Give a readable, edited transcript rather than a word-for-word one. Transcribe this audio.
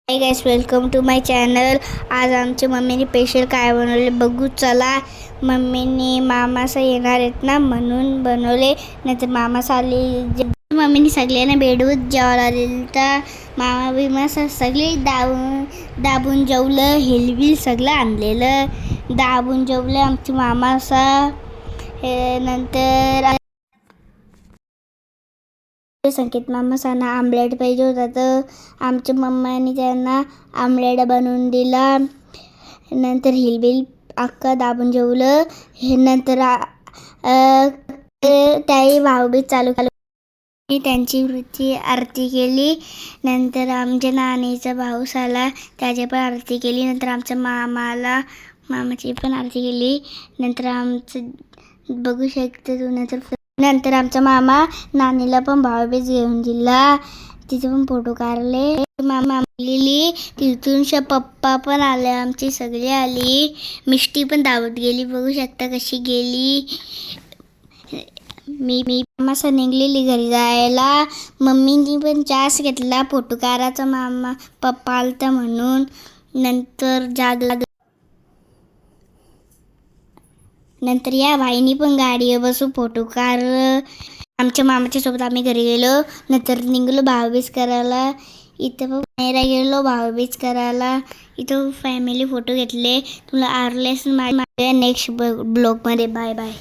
High guys, welcome to my channel. आज आमच्या मम्मीने स्पेशल काय बनवले बघू चला. मम्मीने मामासा येणार आहेत ना म्हणून बनवले. नंतर मामासा आले, मम्मीने सगळ्यांना बेडवर जेवायला आलेलं तर मामा बिमासा सगळे दाबून जेवलं. हेलबिल सगळं आणलेलं दाबून जेवलं आमचे मामासा. नंतर संकेत मामासांना आमलेट पाहिजे होता तर आमच्या मम्माने त्यांना आमलेट बनवून दिला. नंतर हिलबिल अख्खा दाबून जेवलं. हे नंतर त्याही भाऊबीज चालू त्यांची वृत्ती आरती केली. नंतर आमच्या नानीचा भाऊस आला, त्याची पण आरती केली. नंतर आमच्या मामाची पण आरती केली. नंतर आमचं बघू शकते तू. नंतर आमचा मामा नानीला पण भाऊबीज घेऊन दिला, तिथे पण फोटो काढले. मामा लिहिली तिथून पप्पा पण आले, आमची सगळी आली. मिष्टी पण दावत गेली, बघू शकता कशी गेली. मी मामा निघलेली घरी जायला. मम्मीनी पण चास घेतला फोटो काढायचा, मामा पप्पा आलता म्हणून. नंतर या भाईनी पण गाडीवर बसून फोटो काढ. आमच्या मामाच्या सोबत आम्ही घरी गेलो. नंतर निघलो भाऊबीज करायला. इथं पण बाहेर गेलो भाऊबीज करायला. इथं फॅमिली फोटो घेतले. तुला आवडल्यास माझ्या नेक्स्ट ब्लॉगमध्ये बाय बाय.